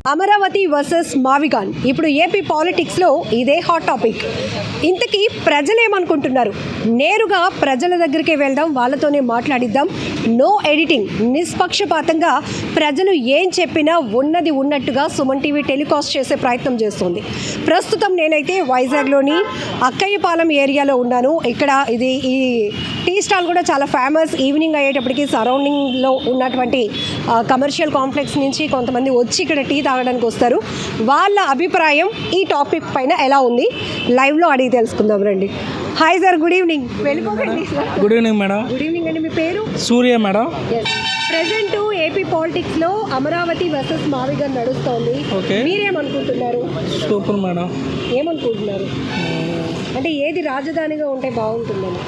Amaravati versus మావిగాన్ ఇప్పుడు AP పాలిటిక్స్లో ఇదే హాట్ టాపిక్. ఇంతకీ ప్రజలు ఏమనుకుంటున్నారు? నేరుగా ప్రజల దగ్గరికి వెళ్దాం, వాళ్ళతోనే మాట్లాడిద్దాం. నో ఎడిటింగ్, నిష్పక్షపాతంగా ప్రజలు ఏం చెప్పినా ఉన్నది ఉన్నట్టుగా సుమన్ టీవీ టెలికాస్ట్ చేసే ప్రయత్నం చేస్తుంది. ప్రస్తుతం నేనైతే వైజాగ్లోని అక్కయ్యపాలెం ఏరియాలో ఉన్నాను. ఇక్కడ ఈ టీ స్టాల్ కూడా చాలా ఫేమస్. ఈవినింగ్ అయ్యేటప్పటికి సరౌండింగ్లో ఉన్నటువంటి కమర్షియల్ కాంప్లెక్స్ నుంచి కొంతమంది వచ్చి ఇక్కడ టీ తాగడానికి వస్తారు. వాళ్ళ అభిప్రాయం ఈ టాపిక్ పైన ఎలా ఉంది లైవ్లో అడిగి తెలుసుకుందాం రండి. Hi sir, good evening. వెళ్ళిపోకండి. Good evening madam. Good evening అండి. మీ పేరు? సూర్య మేడం. ప్రెసెంట్ ఏపీ పాలిటిక్స్లో అమరావతి వర్సెస్ మావిగాన్ నడుస్తోంది. మీరేమనుకుంటున్నారు? Super madam. ఏమనుకుంటున్నారు అంటే ఏది రాజధానిగా ఉంటే బాగుంటుందని?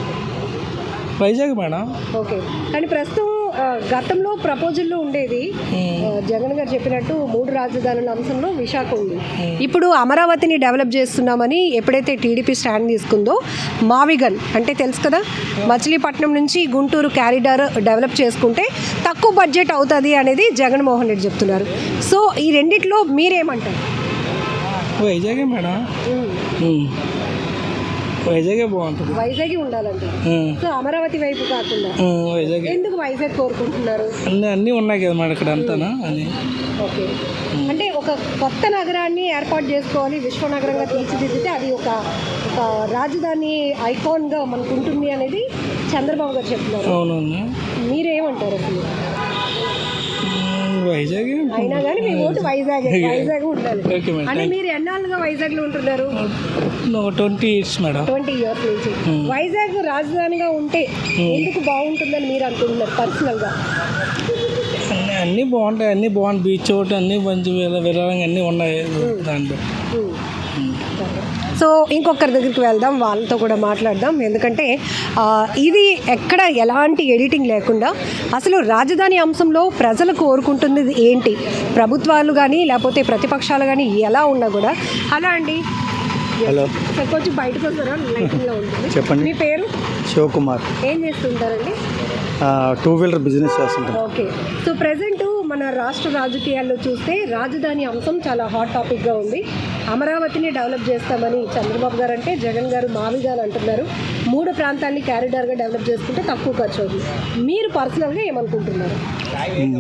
వైజాగ్ మేడం. ఓకే, కానీ ప్రస్తుతం గతంలో ప్రపోజల్లో ఉండేది జగన్ గారు చెప్పినట్టు 3 రాజధానుల అంశంలో విశాఖ ఉంది. ఇప్పుడు అమరావతిని డెవలప్ చేస్తున్నామని ఎప్పుడైతే టీడీపీ స్టాండ్ తీసుకుందో, మావిగన్ అంటే తెలుసు కదా, మచిలీపట్నం నుంచి గుంటూరు క్యారిడార్ డెవలప్ చేసుకుంటే తక్కువ బడ్జెట్ అవుతుంది అనేది జగన్మోహన్ రెడ్డి చెప్తున్నారు. సో ఈ రెండిట్లో మీరేమంటారు? వైజాగే మేడం. వైజాగే బాగుంటుంది. వైజాగ్ ఉండాలంటే సో అమరావతి వైపు కాకుండా వైజాగ్. ఎందుకు వైజాగ్ కోరుకుంటున్నారు? అన్నీ ఉన్నాయి కదా మేడం ఇక్కడ అంతానా అని. ఓకే, అంటే ఒక కొత్త నగరాన్ని ఏర్పాటు చేసుకోవాలి, విశ్వనగరంగా తీర్చిదిద్దితే అది ఒక రాజధాని ఐకాన్గా మనకు ఉంటుంది అనేది చంద్రబాబు గారు చెప్తున్నారు. అవునవును. మీరేమంటారు అసలు? వైజాగ్ అయినా కానీ మీ ఓటు వైజాగ్ ఉండాలి. అంటే మీరు ఎన్నాళ్ళుగా వైజాగ్లో ఉంటున్నారు? 20 years మేడం. 20 years నుంచి. వైజాగ్ రాజధానిగా ఉంటే ఎందుకు బాగుంటుందని మీరు అనుకుంటున్నారు పర్సనల్గా? అన్నీ బాగుంటాయి, అన్నీ బాగుంటాయి. బీచ్ ఒకటి అన్నీ మంచి విరాళంగా అన్నీ ఉన్నాయి దాంట్లో. సో ఇంకొకరి దగ్గరికి వెళ్దాం, వాళ్ళతో కూడా మాట్లాడదాం. ఎందుకంటే ఇది ఎక్కడ ఎలాంటి ఎడిటింగ్ లేకుండా అసలు రాజధాని అంశంలో ప్రజలు కోరుకుంటుంది ఏంటి, ప్రభుత్వాలు కానీ లేకపోతే ప్రతిపక్షాలు కానీ ఎలా ఉన్నా కూడా. అలా అండి. హలో సార్, కొంచెం బయటకు వస్తారా? లైటింగ్లో ఉంటుంది. చెప్పండి. మీ పేరు? శివకుమార్. ఏం చేస్తుంటారండి? 2-wheeler బిజినెస్ చేస్తుంటారు. ఓకే, సో ప్రెజెంట్ మన రాష్ట్ర రాజకీయాల్లో చూస్తే రాజధాని అంశం చాలా హాట్ టాపిక్గా ఉంది. అమరావతిని డెవలప్ చేస్తామని చంద్రబాబు గారు అంటే, జగన్ గారు మావిగాన్ అంటున్నారు. 3 ప్రాంతాన్ని క్యారిడార్గా డెవలప్ చేసుకుంటే తక్కువ ఖర్చు అవుతుంది. మీరు పర్సనల్గా ఏమనుకుంటున్నారు?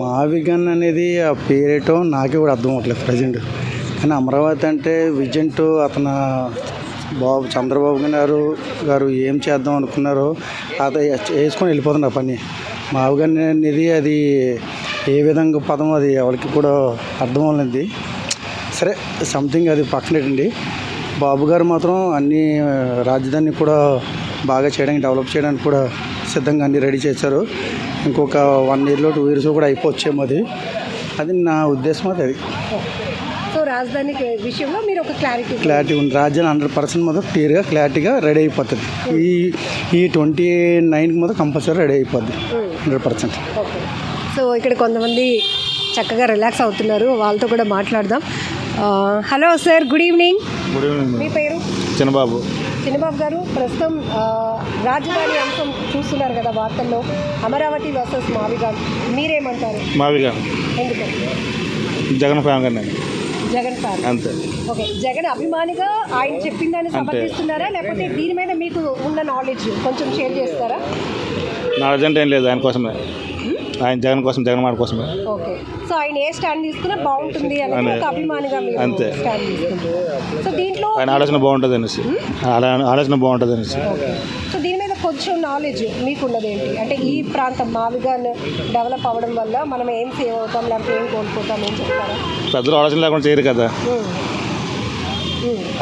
మావిగన్ అనేది ఆ పేరేటో నాకే కూడా అర్థం అవ్వట్లేదు ప్రజెంట్. కానీ అమరావతి అంటే విజెంట్ అతను చంద్రబాబు గారు ఏం చేద్దాం అనుకున్నారో అది వేసుకొని వెళ్ళిపోతున్నారు పని. మావిగన్ అనేది అది ఏ విధంగా పదం అది ఎవరికి కూడా అర్థం అవ్వలేదు. సరే, సంథింగ్ అది పక్కనెట్టండి. బాబు గారు మాత్రం అన్ని రాజధాని కూడా బాగా చేయడానికి, డెవలప్ చేయడానికి కూడా సిద్ధంగా అన్నీ రెడీ చేశారు. ఇంకొక 1 yearలో 2 years కూడా అయిపోవచ్చేమో. అది నా ఉద్దేశం. అది సో రాజధాని విషయంలో మీరు ఒక క్లారిటీ ఉంది. రాజధాని 100% మొత్తం క్లియర్గా క్లారిటీగా రెడీ అయిపోతుంది. ఈ 29కి మొత్తం కంపల్సరీ రెడీ అయిపోద్ది 100%. ఓకే, సో ఇక్కడ కొంతమంది చక్కగా రిలాక్స్ అవుతున్నారు, వాళ్ళతో కూడా మాట్లాడదాం. Hello sir, good evening. Good evening. మీ పేరు? చిన్నబాబు. చిన్నబాబు గారు, ప్రస్తుతం రాజధాని అంశం చూస్తున్నారు కదా వార్తల్లో, అమరావతి వర్సెస్ మావిగాన్. మీరేమంటారు? మావిగాన్. ఎందుకు? జగన్ ఫ్యామిలీ. జగన్ ఫ్యామిలీ. అంతే. ఓకే, జగన్ అభిమానిగా ఆయన చెప్పిందని సమర్థిస్తున్నారా, లేకపోతే దీని మీద మీకు ఉన్న నాలెడ్జ్ కొంచెం షేర్ చేస్తారా? నాలెడ్జ్ అంటే ఏం లేదు, ఆయన కోసమే, ఆయన జగన్ కోసం, జగన్ మాట కోసమే. ఓకే, సో ఆయన ఏ స్టాండ్ తీసుకున్నా బాగుంటుంది అని ఒక అభిమానిగా అంతే స్టాండ్ తీసుకుంటారు. సో దీంట్లో ఆయన ఆలోచన బాగుంటుంది అనేసి, ఆలోచన బాగుంటుంది అనేసి. సో దీని మీద కొంచెం నాలెడ్జ్ మీకున్నది ఏంటి? అంటే ఈ ప్రాంతం మావిగాన్ డెవలప్ అవ్వడం వల్ల మనం ఏం సేవ్ అవుతాం, లేకపోతే ఏం కోల్పోతాం, ఏం చెప్తారా? పెద్దలు ఆలోచన లేకుండా చేయరు కదా,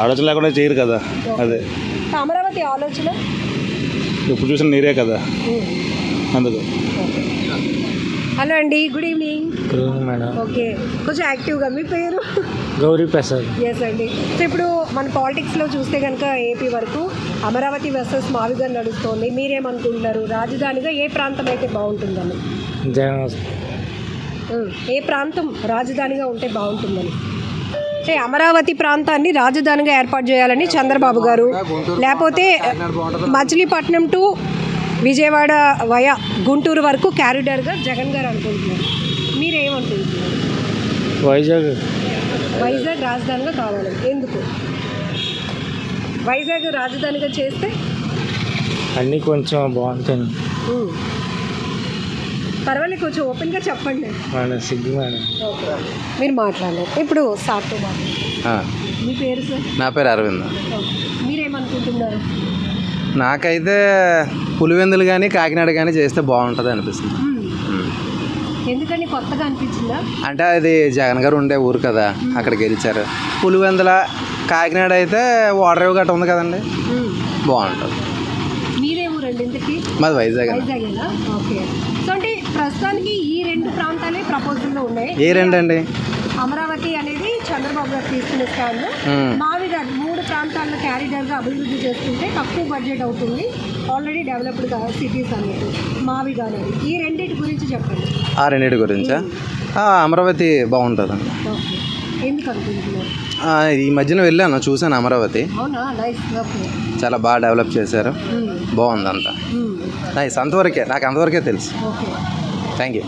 ఆలోచన లేకుండా చేయరు కదా. అదే అమరావతి ఆలోచన ఇప్పుడు చూసిన నీరే కదా, అందుకు. హలో అండి, good evening. Good evening madam. Okay, కొంచెం యాక్టివ్గా. మీ పేరు? గౌరీ ప్రసాద్. ఎస్ అండి. సో ఇప్పుడు మన పాలిటిక్స్లో చూస్తే కనుక ఏపీ వరకు అమరావతి వర్సెస్ మావిగాన్ నడుస్తోంది. మీరేమనుకుంటున్నారు? రాజధానిగా ఏ ప్రాంతం అయితే బాగుంటుందని? ఏ ప్రాంతం రాజధానిగా ఉంటే బాగుంటుందని? అంటే అమరావతి ప్రాంతాన్ని రాజధానిగా ఏర్పాటు చేయాలని చంద్రబాబు గారు, లేకపోతే మచిలీపట్నం టు విజయవాడ వయా గుంటూరు వరకు క్యారిడార్గా జగన్ గారు అనుకుంటున్నారు. మీరేమనుకుంటున్నారు? వైజాగ్. వైజాగ్ రాజధానిగా కావాలి. ఎందుకు వైజాగ్ రాజధానిగా చేస్తే అన్నీ కొంచెం బాగుంటాయి పర్వాలేదు, కొంచెం ఓపెన్గా చెప్పండి. మేడం సిగ్గు మేడం. ఓకే, మీరు మాట్లాడారు. ఇప్పుడు సార్తో మాట్లాడారు. మీ పేరు సార్? నా పేరు అరవింద్. ఓకే, మీరేమనుకుంటున్నారు? నాకైతే పులివెందులు కానీ కాకినాడ కానీ చేస్తే బాగుంటుంది అనిపిస్తుంది. ఎందుకని కొత్తగా అనిపించిందా? అంటే అది జగన్ గారు ఉండే ఊరు కదా, అక్కడ గెలిచారు. పులివెందుల కాకినాడ అయితే వాటర్ గట్ట ఉంది కదండి, బాగుంటుంది. మీరే ఊరండి ఇంతకీ? మాది వైజాగ్. వైజాగేనా? ఓకే. సో అంటే ప్రస్తుతానికి ఈ రెండు ప్రాంతాలే ప్రపోజల్లో ఉన్నాయి. ఏ రెండండి? అమరావతి అనేది చంద్రబాబు గారు తీసుకునే స్టాండ్, మావిగారు 3 ప్రాంతాలను క్యారిడర్గా అభివృద్ధి చేసుకుంటే తక్కువ బడ్జెట్ అవుతుంది, ఆల్రెడీ డెవలప్డ్ సిటీస్ అన్నట్టు మావిగారు. ఈ రెండింటి గురించి చెప్పండి. ఆ రెండింటి గురించా? అమరావతి బాగుంటుందండి. ఓకే, ఎందుకు అనుకుంటున్నారు? ఈ మధ్యన వెళ్ళాను, చూశాను అమరావతి. అవునా? నైస్. ఓకే, చాలా బాగా డెవలప్ చేశారు, బాగుంది అంతా. నైస్, అంతవరకే నాకు అంతవరకే తెలుసు. Okay, thank you.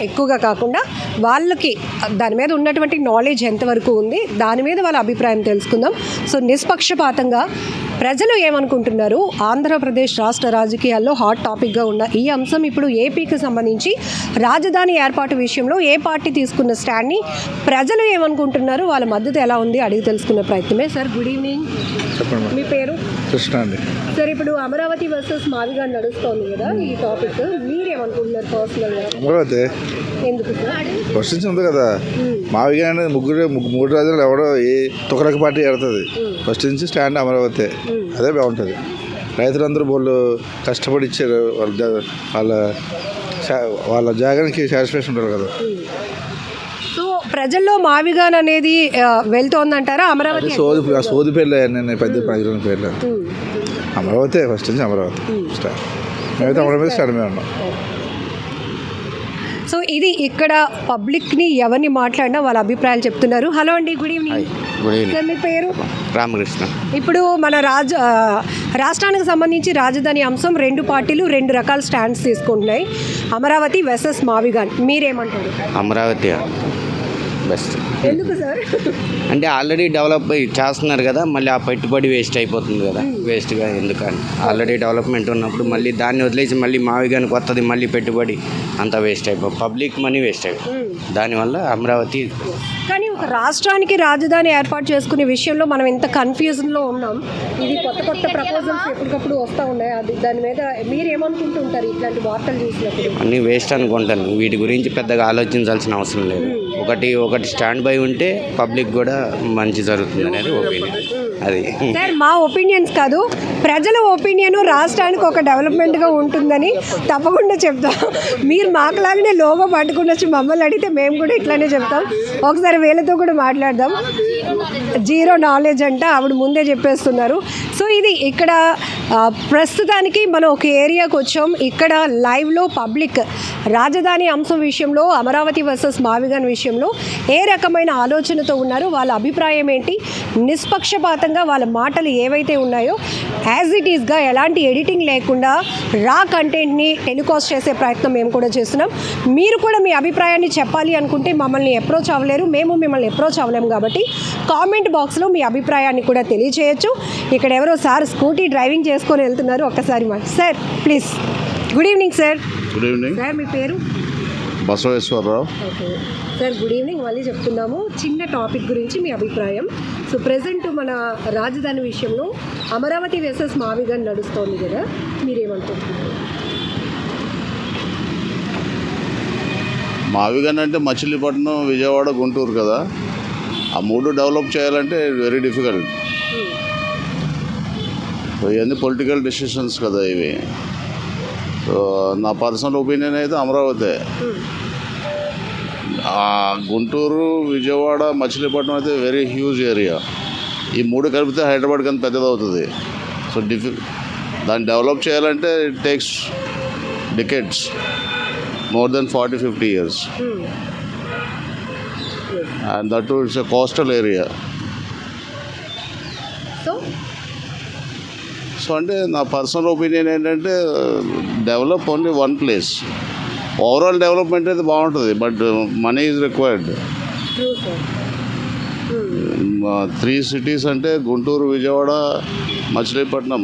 ఎక్కువగా కాకుండా వాళ్ళకి దాని మీద ఉన్నటువంటి నాలెడ్జ్ ఎంతవరకు ఉంది దాని మీద వాళ్ళ అభిప్రాయం తెలుసుకుందాం. సో నిష్పక్షపాతంగా ప్రజలు ఏమనుకుంటున్నారు, ఆంధ్రప్రదేశ్ రాష్ట్ర రాజకీయాల్లో హాట్ టాపిక్గా ఉన్న ఈ అంశం ఇప్పుడు ఏపీకి సంబంధించి రాజధాని ఏర్పాటు విషయంలో ఏ పార్టీ తీసుకున్న స్టాండ్ని ప్రజలు ఏమనుకుంటున్నారు, వాళ్ళ మద్దతు ఎలా ఉంది అడిగి తెలుసుకునే ప్రయత్నమే. Sir good evening. చెప్పండి. మీ పేరు? కృష్ణ అండి. సార్ ఇప్పుడు అమరావతి వర్సెస్ మావిగా నడుస్తోంది కదా ఈ టాపిక్, మీరేమనుకుంటున్నారు పర్సనల్గా? అమరావతి ఎందుకు సార్? ఫస్ట్ నుంచి ఉంది కదా, మావిగా అనేది మూడు రాజులు ఎవడో ఏ తొకరక పార్టీ ఎడుతుంది. ఫస్ట్ నుంచి స్టాండ్ అమరావతి, అదే బాగుంటుంది. రైతులందరూ వాళ్ళు కష్టపడి ఇచ్చారు, వాళ్ళ జాగానికి సాటిస్ఫాక్షన్ ఉంటారు కదా. సో ప్రజల్లో మావిగాన్ అనేది వెళ్తోందంటారా? అమరావతి సోది పేర్లు నేను పెద్ద ప్రజల పేర్లు. అమరావతి ఫస్ట్ నుంచి అమరావతి స్టాండ్, మేమైతే అమరావతి స్టాండ్ మీద ఉన్నాం. సో ఇది ఇక్కడ పబ్లిక్ని ఎవరిని మాట్లాడినా వాళ్ళ అభిప్రాయాలు చెప్తున్నారు. హలో అండి, good evening. Good evening. Sir మీ పేరు? రామకృష్ణ. ఇప్పుడు మన రాష్ట్రానికి సంబంధించి రాజధాని అంశం 2 పార్టీలు 2 రకాల స్టాండ్స్ తీసుకుంటున్నాయి, అమరావతి వర్సెస్ మావిగాన్. మీరేమంటారు? అమరావతి బెస్ట్. ఎందుకు సార్? అంటే ఆల్రెడీ డెవలప్ చేస్తున్నారు కదా, మళ్ళీ ఆ పెట్టుబడి వేస్ట్ అయిపోతుంది కదా, వేస్ట్గా ఎందుకని. ఆల్రెడీ డెవలప్మెంట్ ఉన్నప్పుడు మళ్ళీ దాన్ని వదిలేసి మళ్ళీ మావిగాని కొత్తది మళ్ళీ పెట్టుబడి అంతా వేస్ట్ అయిపోతుంది, పబ్లిక్ మనీ వేస్ట్ అయిపోతుంది. దానివల్ల అమరావతి. కానీ ఒక రాష్ట్రానికి రాజధాని ఏర్పాటు చేసుకునే విషయంలో మనం ఎంత కన్ఫ్యూజన్లో ఉన్నాం. ఇది కొత్త ప్రపోజల్స్ ఎప్పటికప్పుడు వస్తూ ఉన్నాయి, అది దాని మీద మీరు ఏమనుకుంటుంటారు ఇట్లాంటి వార్తలు చూసినప్పుడు? అన్నీ వేస్ట్ అనుకుంటాను, వీటి గురించి పెద్దగా ఆలోచించాల్సిన అవసరం లేదు. ఒకటి స్టాండ్ బై ఉంటే పబ్లిక్ కూడా మంచి జరుగుతుంది అనేది ఒపీనియన్. అది సార్ మా ఒపీనియన్స్ కాదు, ప్రజల ఒపీనియన్ రాష్ట్రానికి ఒక డెవలప్మెంట్గా ఉంటుందని తప్పకుండా చెప్తాం. మీరు మాకులాగానే లోగో పట్టుకుని వచ్చి మమ్మల్ని అడిగితే మేము కూడా ఇట్లానే చెప్తాం. ఒకసారి వీళ్ళతో కూడా మాట్లాడదాం. జీరో నాలెడ్జ్ అంట, ఆవిడ ముందే చెప్పేస్తున్నారు. సో ఇది ఇక్కడ ప్రస్తుతానికి మనం ఒక ఏరియాకి వచ్చాం. ఇక్కడ లైవ్లో పబ్లిక్ రాజధాని అంశం విషయంలో, అమరావతి వర్సెస్ మావిగాన్ విషయంలో ఏ రకమైన ఆలోచనతో ఉన్నారు, వాళ్ళ అభిప్రాయం ఏంటి, నిష్పక్షపాతంగా వాళ్ళ మాటలు ఏవైతే ఉన్నాయో యాజ్ ఇట్ ఈస్గా ఎలాంటి ఎడిటింగ్ లేకుండా రా కంటెంట్ని టెలికాస్ట్ చేసే ప్రయత్నం మేము కూడా చేస్తున్నాం. మీరు కూడా మీ అభిప్రాయాన్ని చెప్పాలి అనుకుంటే మమ్మల్ని అప్రోచ్ అవ్వలేరు, మేము మిమ్మల్ని అప్రోచ్ అవ్వలేము. కాబట్టి కామెంట్ బాక్స్లో మీ అభిప్రాయాన్ని కూడా తెలియచేయచ్చు. ఇక్కడ ఎవరో సార్ స్కూటీ డ్రైవింగ్ చేసుకొని వెళ్తున్నారు, ఒక్కసారి sir please. Good evening sir. Good evening sir మీ పేరు? బసవేశ్వరరావు. Okay sir, good evening. మళ్ళీ చెప్తున్నాము, చిన్న టాపిక్ గురించి మీ అభిప్రాయం. సో ప్రజెంట్ మన రాజధాని విషయంలో అమరావతి వర్సెస్ మావిగాన్ నడుస్తోంది కదా, మీరేమనుకుంటున్నారు? మావిగాన్ అంటే మచిలీపట్నం, విజయవాడ, గుంటూరు కదా, ఆ 3 డెవలప్ చేయాలంటే వెరీ డిఫికల్ట్. ఇవన్నీ పొలిటికల్ డెసిషన్స్ కదా ఇవి. సో నా పర్సనల్ ఒపీనియన్ అయితే అమరావతి. గుంటూరు, విజయవాడ, మచిలీపట్నం అయితే వెరీ హ్యూజ్ ఏరియా. ఈ 3 కలిపితే హైదరాబాద్ కన్నా పెద్దదవుతుంది. సో దాన్ని డెవలప్ చేయాలంటే it takes decades, more than 40-50 years. And that too it's a coastal area. So అంటే నా పర్సనల్ ఒపీనియన్ ఏంటంటే develop only one place. Overall development అయితే బాగుంటుంది, but money is required. Three cities అంటే Guntur, Vijayawada, Machilipatnam.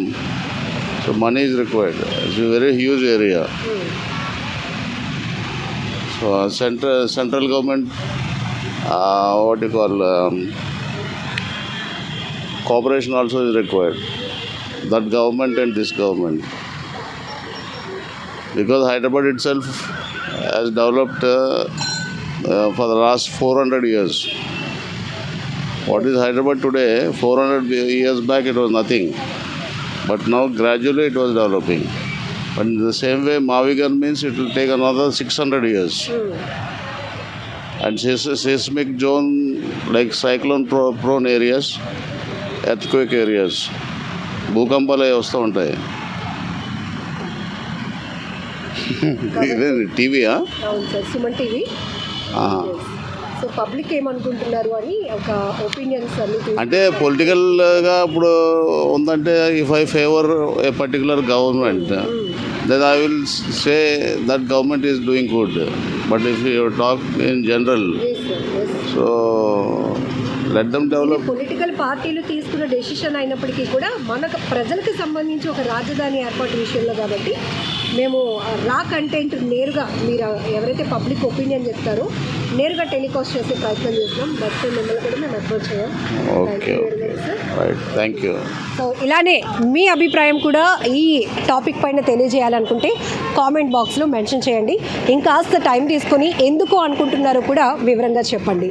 So money is required. It's very huge area. So central government what you call cooperation also is required. That government and this government. Because Hyderabad itself has developed for the last 400 years. What is Hyderabad today? 400 years back it was nothing. But now gradually it was developing. But in the same way, Mavigan means it will take another 600 years. And seismic zone like cyclone prone areas, earthquake areas, భూకంపాలు వస్తూ ఉంటాయి. ఇదే టీవీయా? అవును sir, Suman TV. So public ఏమనుకుంటున్నారు అని ఒక opinions అన్ని అంటే పొలిటికల్గా ఇప్పుడు ఉందంటే if I favour A particular government then I will say that government is doing good. But if you talk in general, so let them develop. Political పార్టీలు తీసుకున్న డెసిషన్ అయినప్పటికీ కూడా మనకు ప్రజలకు సంబంధించి ఒక రాజధాని ఏర్పాటు విషయంలో కాబట్టి మేము రా కంటెంట్ నేరుగా మీరు ఎవరైతే పబ్లిక్ ఒపీనియన్ చెప్తారో నేరుగా టెలికాస్ట్ చేసే ప్రయత్నం చేస్తున్నాం. బట్ మిమ్మల్ని కూడా మేము అప్రోచ్ చేయాం. Okay, right, thank you. So ఇలానే మీ అభిప్రాయం కూడా ఈ టాపిక్ పైన తెలియజేయాలనుకుంటే కామెంట్ బాక్స్లో మెన్షన్ చేయండి. ఇంకాస్త టైం తీసుకొని ఎందుకు అనుకుంటున్నారో కూడా వివరంగా చెప్పండి.